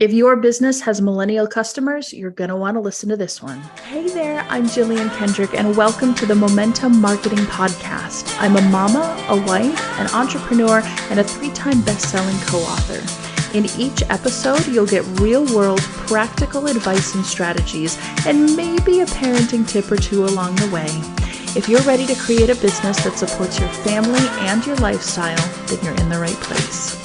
If your business has millennial customers, you're going to want to listen to this one. Hey there, I'm Jillian Kendrick, and welcome to the Momentum Marketing Podcast. I'm a mama, a wife, an entrepreneur, and a 3-time best-selling co-author. In each episode, you'll get real-world practical advice and strategies, and maybe a parenting tip or two along the way. If you're ready to create a business that supports your family and your lifestyle, then you're in the right place.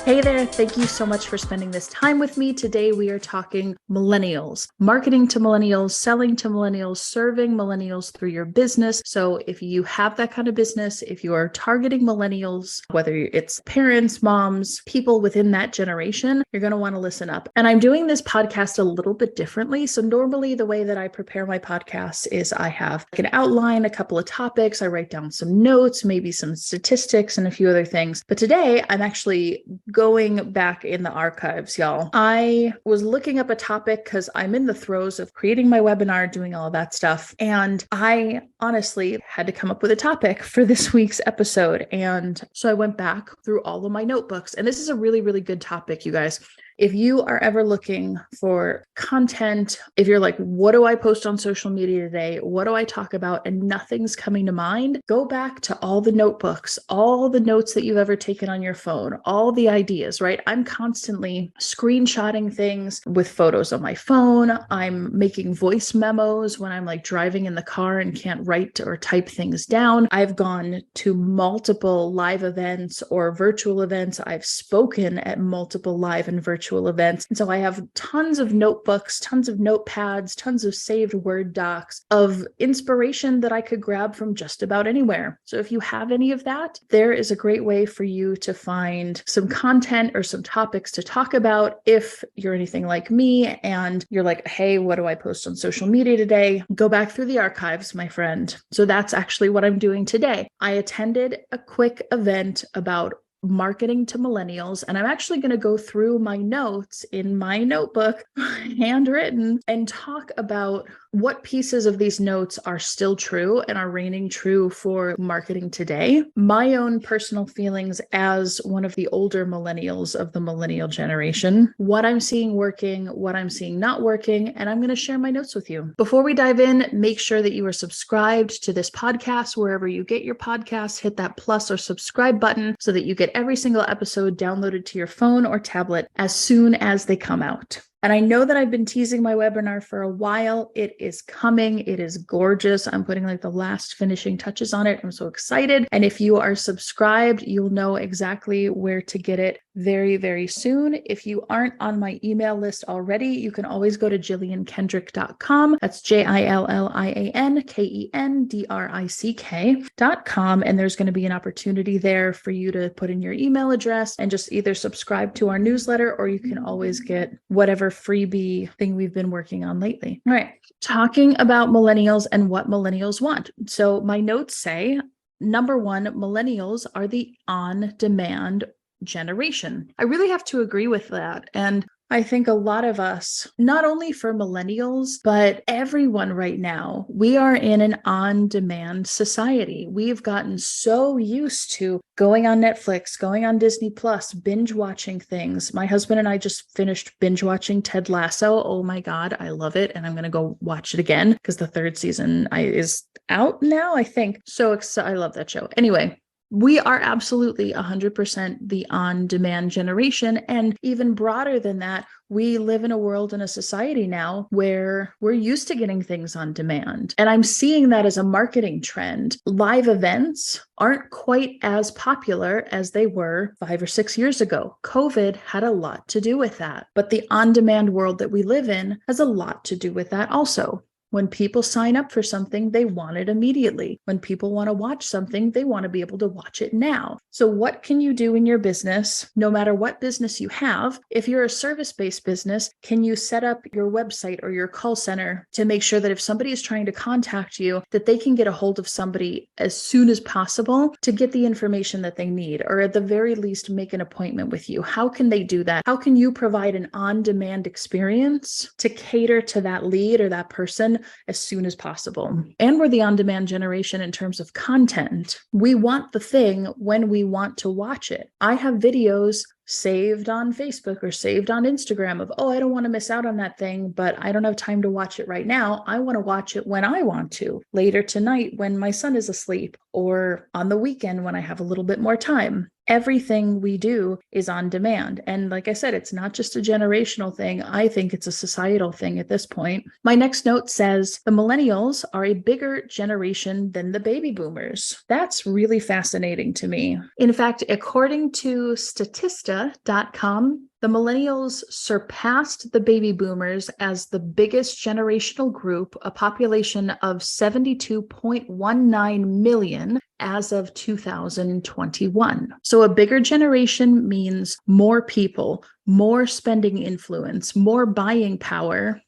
Hey there, thank you so much for spending this time with me. Today we are talking millennials, marketing to millennials, selling to millennials, serving millennials through your business. So if you have that kind of business, if you are targeting millennials, whether it's parents, moms, people within that generation, you're going to want to listen up. And I'm doing this podcast a little bit differently. So normally the way that I prepare my podcasts is I have an outline, a couple of topics, I write down some notes, maybe some statistics and a few other things. But today I'm actually going back in the archives, y'all. I was looking up a topic because I'm in the throes of creating my webinar, doing all of that stuff. And I honestly had to come up with a topic for this week's episode. And so I went back through all of my notebooks. And this is a really, really good topic, you guys. If you are ever looking for content, if you're like, what do I post on social media today? What do I talk about? And nothing's coming to mind, go back to all the notebooks, all the notes that you've ever taken on your phone, all the ideas, right? I'm constantly screenshotting things with photos on my phone. I'm making voice memos when I'm like driving in the car and can't write or type things down. I've gone to multiple live events or virtual events. I've spoken at multiple live and virtual events. And so I have tons of notebooks, tons of notepads, tons of saved Word docs of inspiration that I could grab from just about anywhere. So if you have any of that, there is a great way for you to find some content or some topics to talk about. If you're anything like me and you're like, hey, what do I post on social media today? Go back through the archives, my friend. So that's actually what I'm doing today. I attended a quick event about marketing to millennials. And I'm actually going to go through my notes in my notebook, handwritten, and talk about what pieces of these notes are still true and are reigning true for marketing today. My own personal feelings as one of the older millennials of the millennial generation, what I'm seeing working, what I'm seeing not working, and I'm going to share my notes with you. Before we dive in, make sure that you are subscribed to this podcast wherever you get your podcasts. Hit that plus or subscribe button so that you get every single episode downloaded to your phone or tablet as soon as they come out. And I know that I've been teasing my webinar for a while. It is coming. It is gorgeous. I'm putting like the last finishing touches on it. I'm so excited. And if you are subscribed, you'll know exactly where to get it very, very soon. If you aren't on my email list already, you can always go to jilliankendrick.com. That's JILLIANKENDRICK.com. And there's going to be an opportunity there for you to put in your email address and just either subscribe to our newsletter, or you can always get whatever freebie thing we've been working on lately. All right. Talking about millennials and what millennials want. So my notes say, number one, millennials are the on-demand generation. I really have to agree with that. And I think a lot of us, not only for millennials, but everyone right now, we are in an on-demand society. We've gotten so used to going on Netflix, going on Disney Plus, binge watching things. My husband and I just finished binge watching Ted Lasso. Oh my God, I love it. And I'm going to go watch it again because the third season is out now, I think. So excited. I love that show. Anyway. We are absolutely 100% the on-demand generation. And even broader than that, we live in a world and a society now where we're used to getting things on demand. And I'm seeing that as a marketing trend. Live events aren't quite as popular as they were 5 or 6 years ago. COVID had a lot to do with that. But the on-demand world that we live in has a lot to do with that also. When people sign up for something, they want it immediately. When people want to watch something, they want to be able to watch it now. So what can you do in your business, no matter what business you have? If you're a service-based business, can you set up your website or your call center to make sure that if somebody is trying to contact you, that they can get a hold of somebody as soon as possible to get the information that they need, or at the very least, make an appointment with you? How can they do that? How can you provide an on-demand experience to cater to that lead or that person as soon as possible. And we're the on-demand generation in terms of content. We want the thing when we want to watch it. I have videos saved on Facebook or saved on Instagram of, oh, I don't want to miss out on that thing, but I don't have time to watch it right now. I want to watch it when I want to, later tonight when my son is asleep, or on the weekend when I have a little bit more time. Everything we do is on demand. And like I said, it's not just a generational thing. I think it's a societal thing at this point. My next note says the millennials are a bigger generation than the baby boomers. That's really fascinating to me. In fact, according to Statista.com, the millennials surpassed the baby boomers as the biggest generational group, a population of 72.19 million as of 2021. So a bigger generation means more people, more spending influence, more buying power.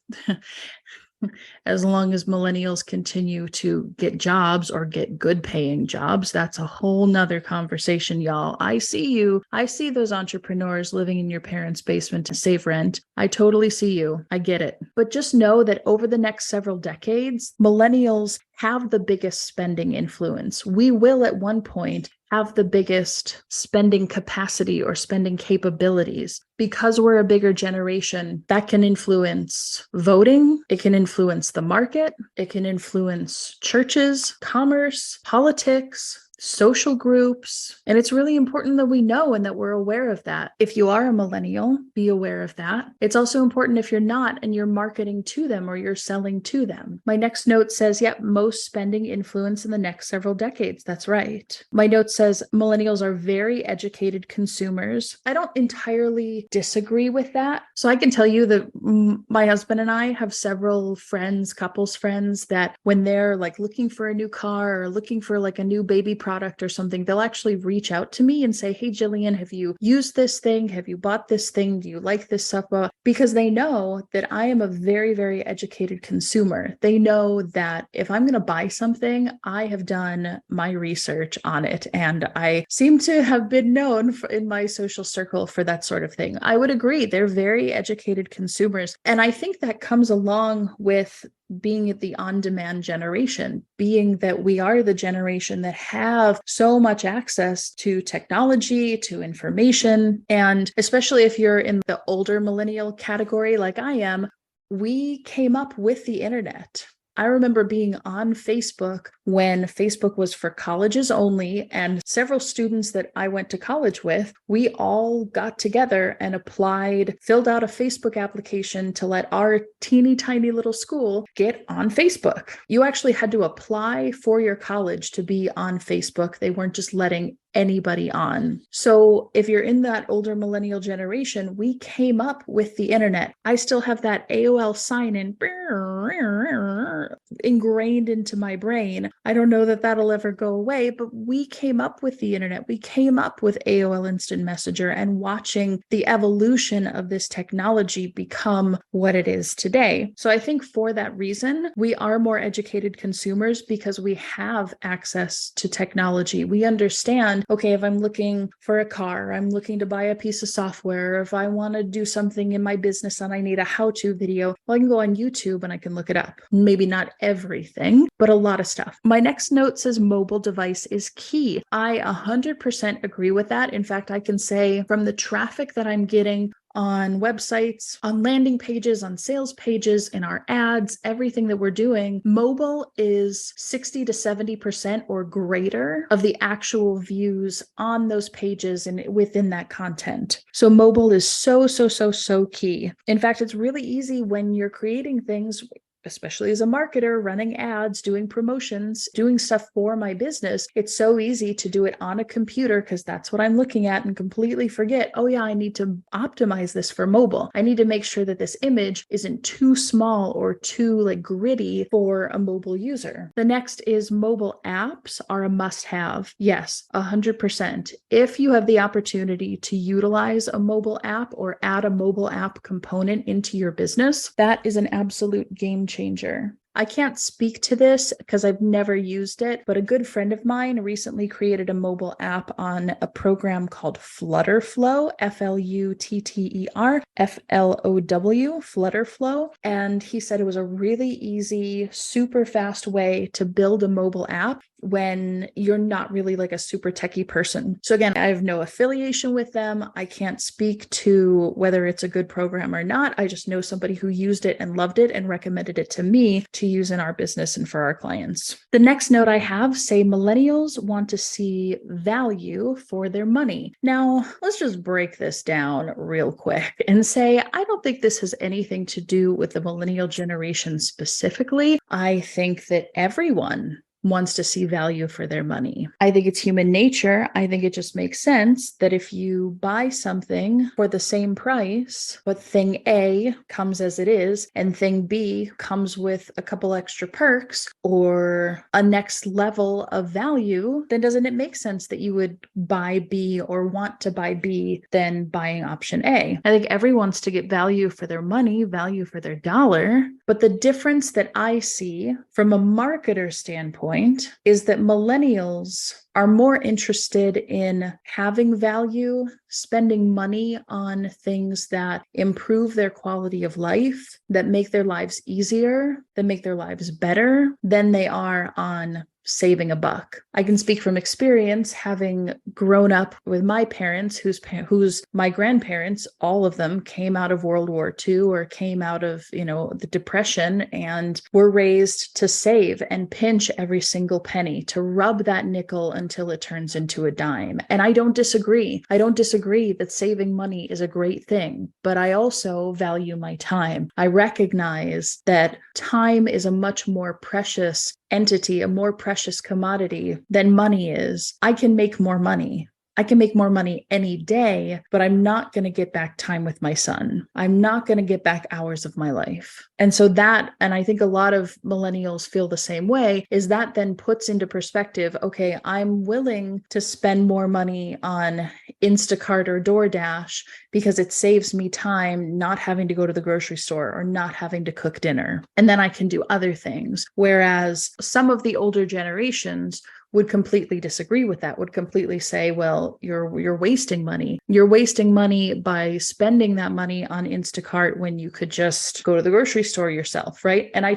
As long as millennials continue to get jobs or get good paying jobs, that's a whole nother conversation, y'all. I see you. I see those entrepreneurs living in your parents' basement to save rent. I totally see you. I get it. But just know that over the next several decades, millennials have the biggest spending influence. We will at one point have the biggest spending capacity or spending capabilities. Because we're a bigger generation, that can influence voting, it can influence the market, it can influence churches, commerce, politics, social groups. And it's really important that we know and that we're aware of that. If you are a millennial, be aware of that. It's also important if you're not and you're marketing to them or you're selling to them. My next note says, yep, most spending influence in the next several decades. That's right. My note says millennials are very educated consumers. I don't entirely disagree with that. So I can tell you that my husband and I have several friends, couples friends, that when they're like looking for a new car or looking for like a new baby product or something, they'll actually reach out to me and say, hey, Jillian, have you used this thing? Have you bought this thing? Do you like this stuff? Because they know that I am a very, very educated consumer. They know that if I'm going to buy something, I have done my research on it. And I seem to have been known in my social circle for that sort of thing. I would agree. They're very educated consumers. And I think that comes along with being the on-demand generation, being that we are the generation that have so much access to technology, to information. And especially if you're in the older millennial category like I am, we came up with the internet. I remember being on Facebook when Facebook was for colleges only, and several students that I went to college with, we all got together and filled out a Facebook application to let our teeny tiny little school get on Facebook. You actually had to apply for your college to be on Facebook. They weren't just letting anybody on. So if you're in that older millennial generation, we came up with the internet. I still have that AOL sign-in ingrained into my brain. I don't know that that'll ever go away, but we came up with the internet. We came up with AOL Instant Messenger and watching the evolution of this technology become what it is today. So I think for that reason, we are more educated consumers because we have access to technology. We understand, okay, if I'm looking for a car, I'm looking to buy a piece of software, or if I want to do something in my business and I need a how-to video, well, I can go on YouTube and I can look it up. Maybe not everything, but a lot of stuff. My next note says mobile device is key. I 100% agree with that. In fact, I can say from the traffic that I'm getting on websites, on landing pages, on sales pages, in our ads, everything that we're doing, mobile is 60 to 70% or greater of the actual views on those pages and within that content. So mobile is so key. In fact, it's really easy when you're creating things, especially as a marketer, running ads, doing promotions, doing stuff for my business. It's so easy to do it on a computer because that's what I'm looking at and completely forget, oh yeah, I need to optimize this for mobile. I need to make sure that this image isn't too small or too gritty for a mobile user. The next is mobile apps are a must-have. Yes, 100%. If you have the opportunity to utilize a mobile app or add a mobile app component into your business, that is an absolute game changer. I can't speak to this because I've never used it, but a good friend of mine recently created a mobile app on a program called Flutterflow, Flutterflow, Flutterflow. And he said it was a really easy, super fast way to build a mobile app when you're not really like a super techie person. So again, I have no affiliation with them. I can't speak to whether it's a good program or not. I just know somebody who used it and loved it and recommended it to me to use in our business and for our clients. The next note I have say millennials want to see value for their money. Now, let's just break this down real quick and say, I don't think this has anything to do with the millennial generation specifically. I think that everyone wants to see value for their money. I think it's human nature. I think it just makes sense that if you buy something for the same price, but thing A comes as it is, and thing B comes with a couple extra perks or a next level of value, then doesn't it make sense that you would buy B or want to buy B than buying option A? I think everyone wants to get value for their money, value for their dollar. But the difference that I see from a marketer standpoint is that millennials are more interested in having value, spending money on things that improve their quality of life, that make their lives easier, that make their lives better than they are on saving a buck. I can speak from experience, having grown up with my parents, whose my grandparents, all of them came out of World War II or came out of, the Depression, and were raised to save and pinch every single penny, to rub that nickel until it turns into a dime. And I don't disagree. I don't disagree that saving money is a great thing, but I also value my time. I recognize that time is a much more precious entity, a more precious commodity than money is. I can make more money. I can make more money any day, but I'm not going to get back time with my son. I'm not going to get back hours of my life. And so and I think a lot of millennials feel the same way, is that then puts into perspective, okay, I'm willing to spend more money on Instacart or DoorDash because it saves me time not having to go to the grocery store or not having to cook dinner. And then I can do other things. Whereas some of the older generations would completely disagree with that, would completely say, well, you're wasting money. You're wasting money by spending that money on Instacart when you could just go to the grocery store yourself, right? And I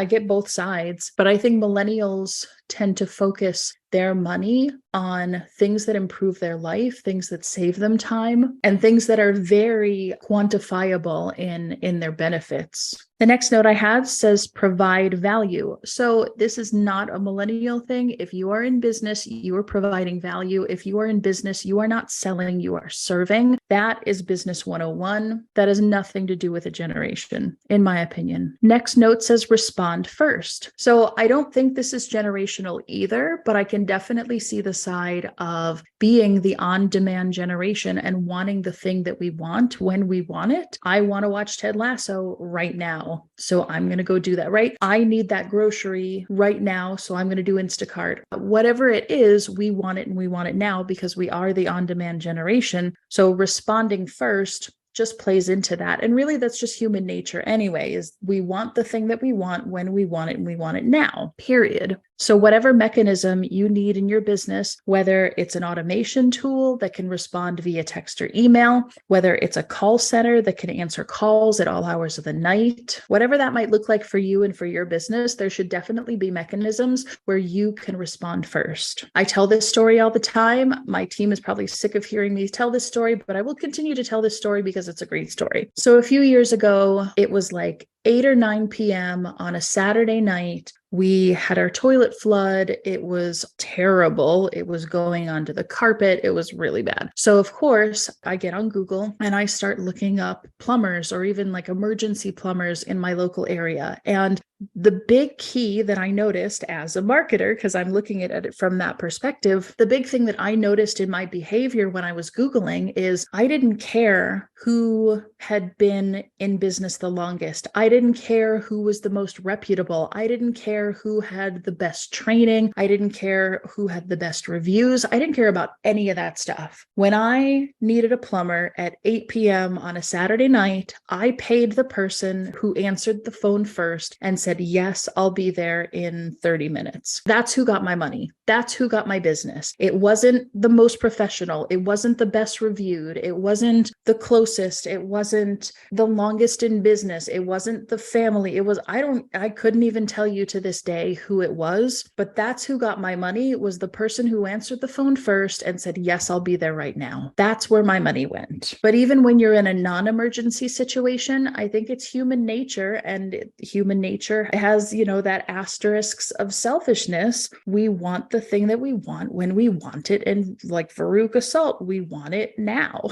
get both sides, but I think millennials tend to focus their money on things that improve their life, things that save them time, and things that are very quantifiable in their benefits. The next note I have says provide value. So this is not a millennial thing. If you are in business, you are providing value. If you are in business, you are not selling, you are serving. That is business 101. That has nothing to do with a generation, in my opinion. Next note says respond first. So I don't think this is generational either, but I can definitely see the side of being the on-demand generation and wanting the thing that we want when we want it. I want to watch Ted Lasso right now, so I'm going to go do that, right? I need that grocery right now, so I'm going to do Instacart. Whatever it is, we want it and we want it now because we are the on-demand generation. So responding first just plays into that. And really, that's just human nature anyway, is we want the thing that we want when we want it and we want it now, period. So whatever mechanism you need in your business, whether it's an automation tool that can respond via text or email, whether it's a call center that can answer calls at all hours of the night, whatever that might look like for you and for your business, there should definitely be mechanisms where you can respond first. I tell this story all the time. My team is probably sick of hearing me tell this story, but I will continue to tell this story because it's a great story. So a few years ago, it was like 8 or 9 p.m. on a Saturday night. We had our toilet flood. It was terrible. It was going onto the carpet. It was really bad. So of course, I get on Google and I start looking up plumbers or even like emergency plumbers in my local area. And the big key that I noticed as a marketer, because I'm looking at it from that perspective, the big thing that I noticed in my behavior when I was Googling is I didn't care who had been in business the longest. I didn't care who was the most reputable. I didn't care who had the best training. I didn't care who had the best reviews. I didn't care about any of that stuff. When I needed a plumber at 8 p.m. on a Saturday night, I paid the person who answered the phone first and said, said, yes, I'll be there in 30 minutes. That's who got my money. That's who got my business. It wasn't the most professional. It wasn't the best reviewed. It wasn't the closest. It wasn't the longest in business. It wasn't the family. I couldn't even tell you to this day who it was, but that's who got my money. It was the person who answered the phone first and said, yes, I'll be there right now. That's where my money went. But even when you're in a non-emergency situation, I think it's human nature, and human nature has, that asterisks of selfishness. We want the thing that we want when we want it. And like Veruca Salt, we want it now.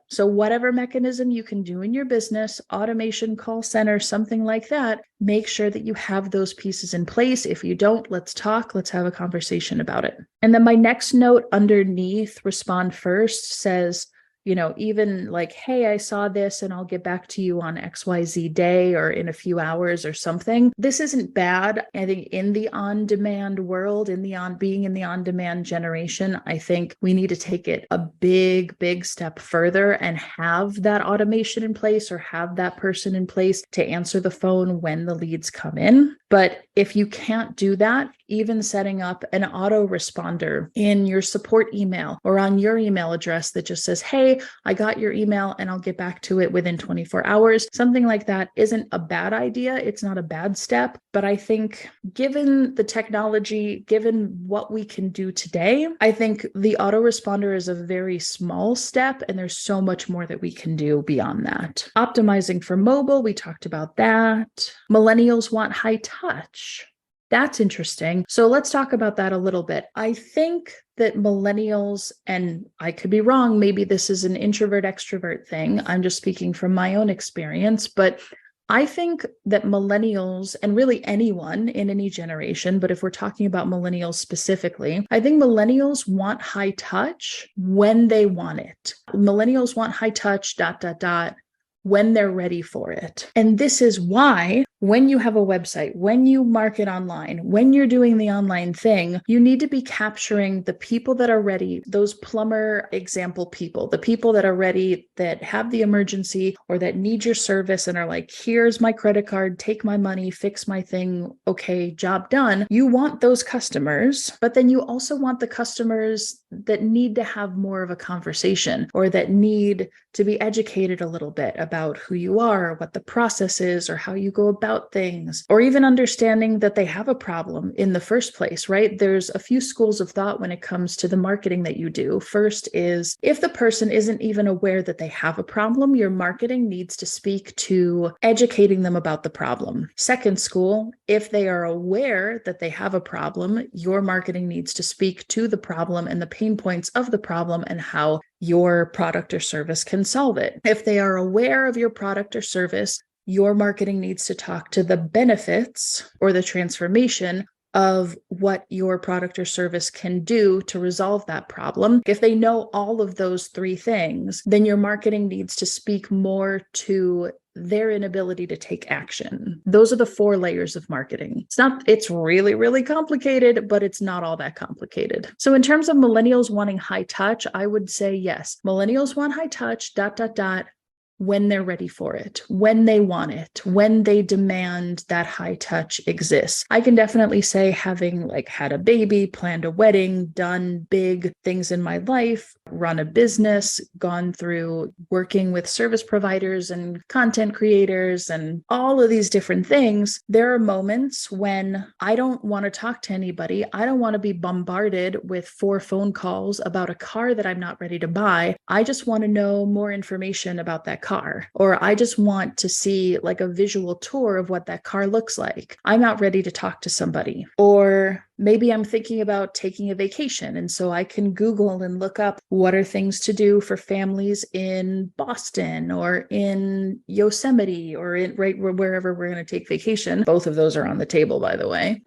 So whatever mechanism you can do in your business, automation, call center, something like that, make sure that you have those pieces in place. If you don't, let's talk. Let's have a conversation about it. And then my next note underneath respond first says, even like, hey, I saw this and I'll get back to you on XYZ day or in a few hours or something. This isn't bad. I think in the on-demand world, being in the on-demand generation, I think we need to take it a big, big step further and have that automation in place or have that person in place to answer the phone when the leads come in. But if you can't do that, even setting up an autoresponder in your support email or on your email address that just says, hey, I got your email and I'll get back to it within 24 hours. Something like that isn't a bad idea. It's not a bad step. But I think given the technology, given what we can do today, I think the autoresponder is a very small step and there's so much more that we can do beyond that. Optimizing for mobile, we talked about that. Millennials want high touch. That's interesting. So let's talk about that a little bit. I think that millennials, and I could be wrong, maybe this is an introvert extrovert thing. I'm just speaking from my own experience, but I think that millennials, and really anyone in any generation, but if we're talking about millennials specifically, I think millennials want high touch when they want it. Millennials want high touch, ... when they're ready for it. And this is why when you have a website, when you market online, when you're doing the online thing, you need to be capturing the people that are ready, those plumber example people, the people that are ready, that have the emergency or that need your service and are like, here's my credit card, take my money, fix my thing. Okay, job done. You want those customers, but then you also want the customers that need to have more of a conversation or that need to be educated a little bit about who you are, what the process is, or how you go about things, or even understanding that they have a problem in the first place, right? There's a few schools of thought when it comes to the marketing that you do. First is if the person isn't even aware that they have a problem, your marketing needs to speak to educating them about the problem. Second school, if they are aware that they have a problem, your marketing needs to speak to the problem and the pain points of the problem and how your product or service can solve it. If they are aware of your product or service, your marketing needs to talk to the benefits or the transformation of what your product or service can do to resolve that problem. If they know all of those three things, then your marketing needs to speak more to their inability to take action. Those are the 4 layers of marketing. It's really, really complicated, but it's not all that complicated. So in terms of millennials wanting high touch, I would say yes. Millennials want high touch, ... when they're ready for it, when they want it, when they demand that high touch exists. I can definitely say having had a baby, planned a wedding, done big things in my life, run a business, gone through working with service providers and content creators and all of these different things. There are moments when I don't want to talk to anybody. I don't want to be bombarded with 4 phone calls about a car that I'm not ready to buy. I just want to know more information about that car, or I just want to see a visual tour of what that car looks like. I'm not ready to talk to somebody. Or maybe I'm thinking about taking a vacation. And so I can Google and look up what are things to do for families in Boston or in Yosemite or wherever we're going to take vacation. Both of those are on the table, by the way.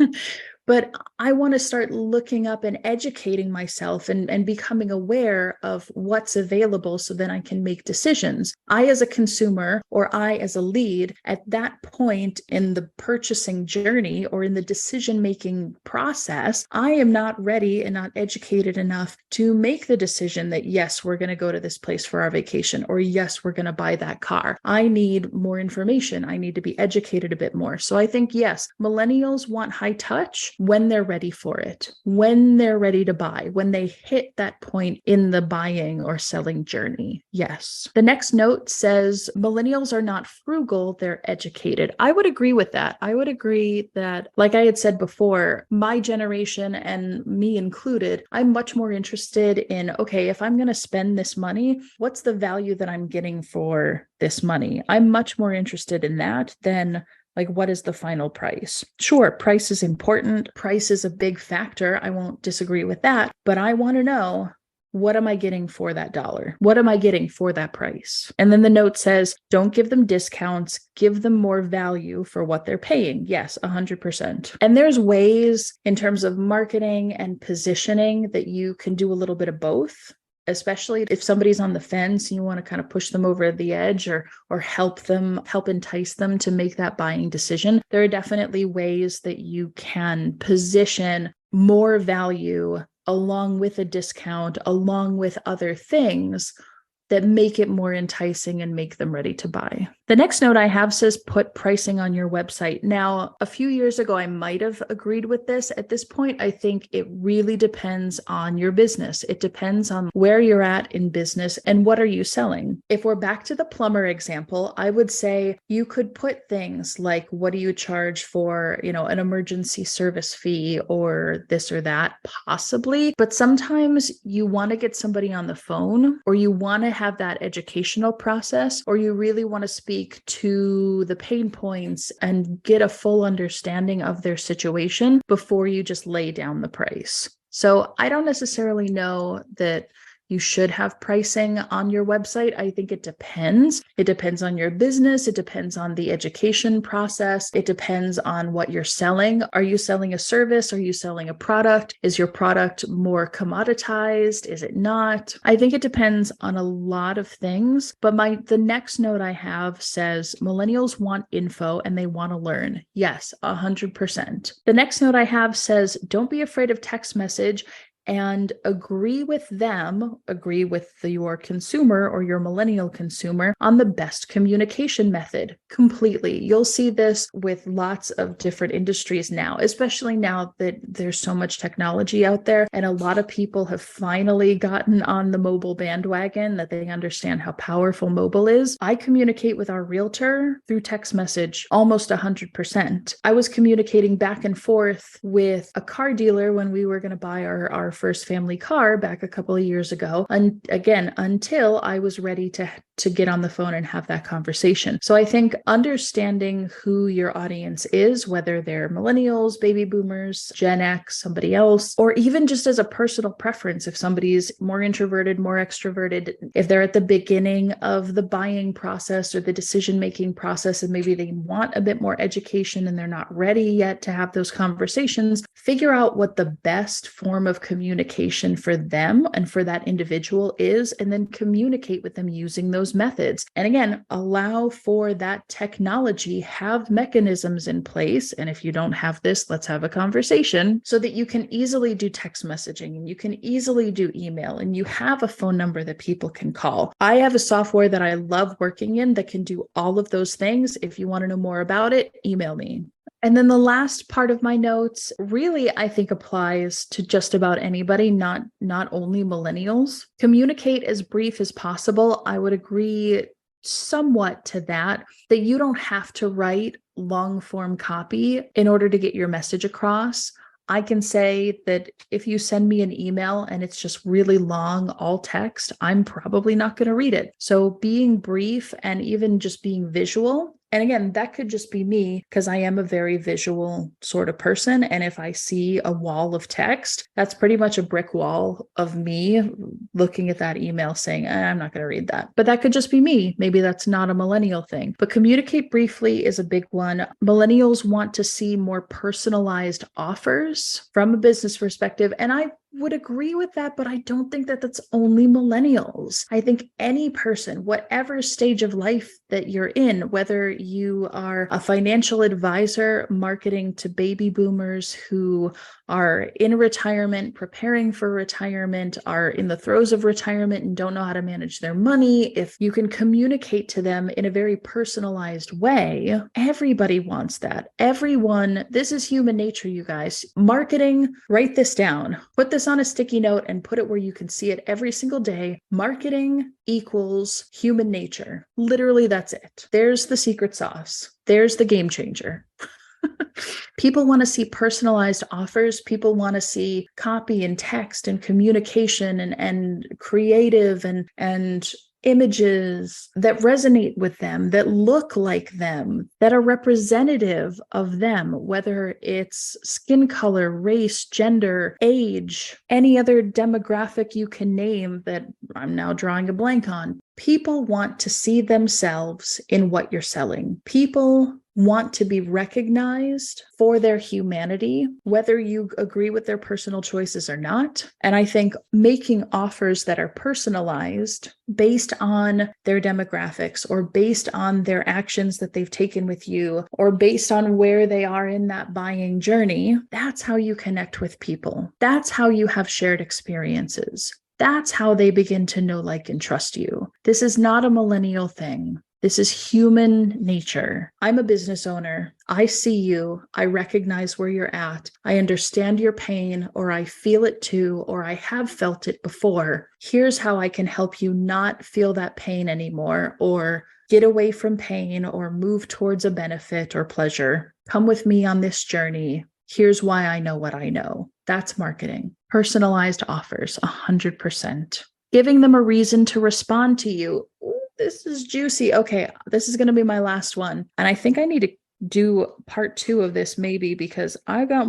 but I want to start looking up and educating myself and becoming aware of what's available so then I can make decisions. I, as a consumer, or I, as a lead, at that point in the purchasing journey or in the decision-making process, I am not ready and not educated enough to make the decision that, yes, we're going to go to this place for our vacation, or yes, we're going to buy that car. I need more information. I need to be educated a bit more. So I think, yes, millennials want high touch when they're ready for it, when they're ready to buy, when they hit that point in the buying or selling journey. Yes. The next note says millennials are not frugal, they're educated. I would agree with that. I would agree that, like I had said before, my generation and me included, I'm much more interested in, okay, if I'm going to spend this money, what's the value that I'm getting for this money? I'm much more interested in that than like, what is the final price? Sure, price is important. Price is a big factor. I won't disagree with that, but I want to know, what am I getting for that dollar? What am I getting for that price? And then the note says, don't give them discounts, give them more value for what they're paying. Yes, 100%. And there's ways in terms of marketing and positioning that you can do a little bit of both. Especially if somebody's on the fence and you want to kind of push them over the edge or help entice them to make that buying decision. There are definitely ways that you can position more value along with a discount, along with other things that make it more enticing and make them ready to buy. The next note I have says, put pricing on your website. Now, a few years ago, I might have agreed with this. At this point, I think it really depends on your business. It depends on where you're at in business and what are you selling. If we're back to the plumber example, I would say you could put things like, what do you charge for, an emergency service fee or this or that, possibly. But sometimes you want to get somebody on the phone, or you want to have that educational process, or you really want to speak to the pain points and get a full understanding of their situation before you just lay down the price. So I don't necessarily know that you should have pricing on your website. I think it depends. It depends on your business. It depends on the education process. It depends on what you're selling. Are you selling a service? Are you selling a product? Is your product more commoditized? Is it not? I think it depends on a lot of things. But the next note I have says millennials want info and they want to learn. Yes, 100%. The next note I have says, don't be afraid of text message, and agree with your consumer or your millennial consumer on the best communication method. Completely. You'll see this with lots of different industries now, especially now that there's so much technology out there and a lot of people have finally gotten on the mobile bandwagon, that they understand how powerful mobile is. I communicate with our realtor through text message almost 100%. I was communicating back and forth with a car dealer when we were going to buy our first family car back a couple of years ago. And again, until I was ready to get on the phone and have that conversation. So I think understanding who your audience is, whether they're millennials, baby boomers, Gen X, somebody else, or even just as a personal preference, if somebody's more introverted, more extroverted, if they're at the beginning of the buying process or the decision-making process, and maybe they want a bit more education and they're not ready yet to have those conversations, figure out what the best form of communication for them and for that individual is, and then communicate with them using those methods. And again, allow for that technology, have mechanisms in place. And if you don't have this, let's have a conversation so that you can easily do text messaging and you can easily do email and you have a phone number that people can call. I have a software that I love working in that can do all of those things. If you want to know more about it, email me. And then the last part of my notes really, I think, applies to just about anybody, not only millennials. Communicate as brief as possible. I would agree somewhat to that you don't have to write long form copy in order to get your message across. I can say that if you send me an email and it's just really long, all text, I'm probably not going to read it. So being brief and even just being visual And again, that could just be me because I am a very visual sort of person. And if I see a wall of text, that's pretty much a brick wall of me looking at that email saying, I'm not going to read that. But that could just be me. Maybe that's not a millennial thing. But communicate briefly is a big one. Millennials want to see more personalized offers from a business perspective. And I would agree with that, but I don't think that that's only millennials. I think any person, whatever stage of life that you're in, whether you are a financial advisor marketing to baby boomers who are in retirement, preparing for retirement, are in the throes of retirement and don't know how to manage their money, if you can communicate to them in a very personalized way, everybody wants that. Everyone, this is human nature, you guys. Marketing, write this down. Put this on a sticky note and put it where you can see it every single day. Marketing equals human nature. Literally, that's it. There's the secret sauce. There's the game changer. People want to see personalized offers. People want to see copy and text and communication and creative and images that resonate with them, that look like them, that are representative of them, whether it's skin color, race, gender, age, any other demographic you can name that I'm now drawing a blank on. People want to see themselves in what you're selling. People want to be recognized for their humanity, whether you agree with their personal choices or not. And I think making offers that are personalized based on their demographics or based on their actions that they've taken with you or based on where they are in that buying journey, that's how you connect with people. That's how you have shared experiences. That's how they begin to know, like, and trust you. This is not a millennial thing. This is human nature. I'm a business owner. I see you. I recognize where you're at. I understand your pain, or I feel it too, or I have felt it before. Here's how I can help you not feel that pain anymore, or get away from pain, or move towards a benefit or pleasure. Come with me on this journey. Here's why I know what I know. That's marketing. Personalized offers, 100%. Giving them a reason to respond to you. Ooh, this is juicy. Okay, this is going to be my last one. And I think I need to do part 2 of this maybe because I got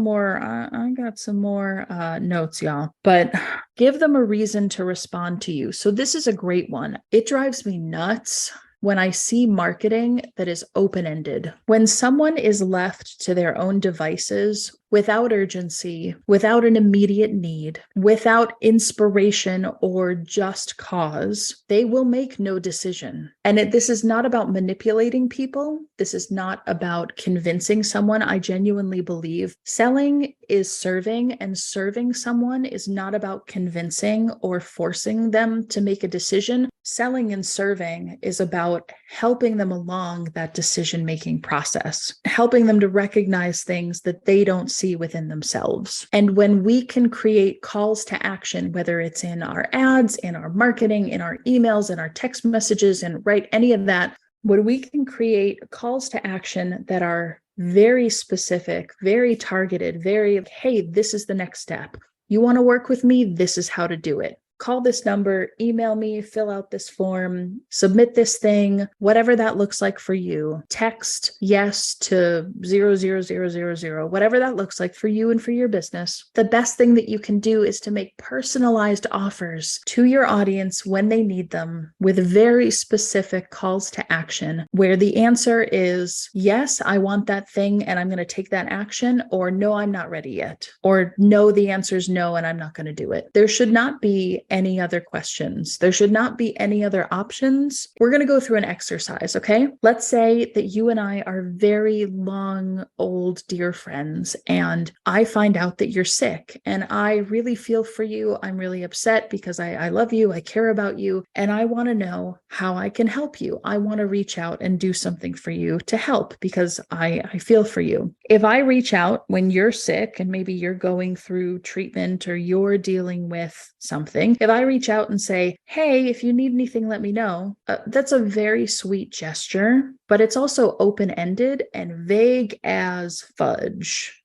some more notes, y'all. But give them a reason to respond to you. So this is a great one. It drives me nuts when I see marketing that is open-ended. When someone is left to their own devices without urgency, without an immediate need, without inspiration or just cause, they will make no decision. And this is not about manipulating people. This is not about convincing someone. I genuinely believe selling is serving, and serving someone is not about convincing or forcing them to make a decision. Selling and serving is about helping them along that decision-making process, helping them to recognize things that they don't see within themselves. And when we can create calls to action, whether it's in our ads, in our marketing, in our emails, in our text messages, and write any of that, when we can create calls to action that are very specific, very targeted, very, hey, this is the next step. You want to work with me? This is how to do it. Call this number, email me, fill out this form, submit this thing, whatever that looks like for you. Text yes to 00000, whatever that looks like for you and for your business. The best thing that you can do is to make personalized offers to your audience when they need them with very specific calls to action, where the answer is, yes, I want that thing and I'm going to take that action, or no, I'm not ready yet, or no, the answer is no, and I'm not going to do it. There should not be any other questions. There should not be any other options. We're going to go through an exercise, okay? Let's say that you and I are very long, old, dear friends, and I find out that you're sick, and I really feel for you. I'm really upset because I love you, I care about you, and I want to know how I can help you. I want to reach out and do something for you to help because I feel for you. If I reach out when you're sick and maybe you're going through treatment or you're dealing with something, if I reach out and say, hey, if you need anything, let me know, that's a very sweet gesture, but it's also open-ended and vague as fudge.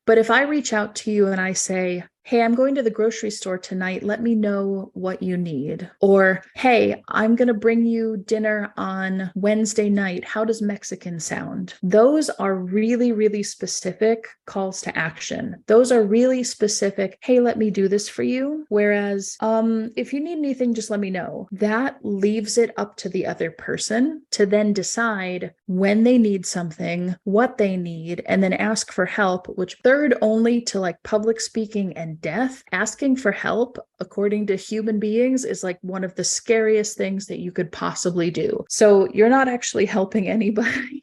But if I reach out to you and I say, hey, I'm going to the grocery store tonight. Let me know what you need. Or, hey, I'm going to bring you dinner on Wednesday night. How does Mexican sound? Those are really, really specific calls to action. Those are really specific, hey, let me do this for you. Whereas, if you need anything, just let me know. That leaves it up to the other person to then decide when they need something, what they need, and then ask for help, which third only to like public speaking and death. Asking for help, according to human beings, is like one of the scariest things that you could possibly do. So you're not actually helping anybody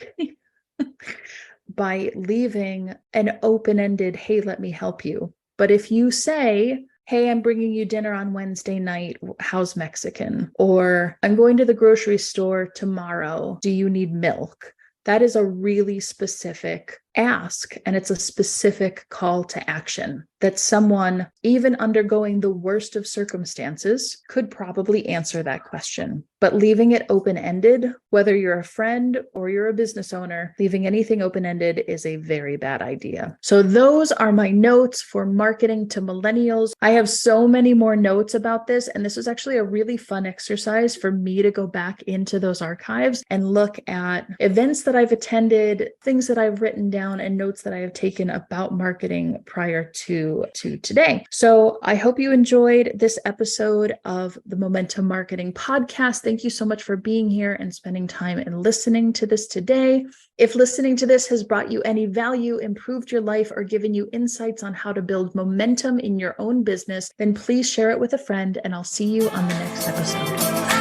by leaving an open-ended, hey, let me help you. But if you say, hey, I'm bringing you dinner on Wednesday night. How's Mexican? Or I'm going to the grocery store tomorrow. Do you need milk? That is a really specific ask, and it's a specific call to action that someone, even undergoing the worst of circumstances, could probably answer that question. But leaving it open-ended, whether you're a friend or you're a business owner, leaving anything open-ended is a very bad idea. So those are my notes for marketing to millennials. I have so many more notes about this, and this was actually a really fun exercise for me to go back into those archives and look at events that I've attended, things that I've written down, and notes that I have taken about marketing prior to today. So I hope you enjoyed this episode of the Momentum Marketing Podcast. Thank you so much for being here and spending time and listening to this today. If listening to this has brought you any value, improved your life, or given you insights on how to build momentum in your own business, then please share it with a friend, and I'll see you on the next episode.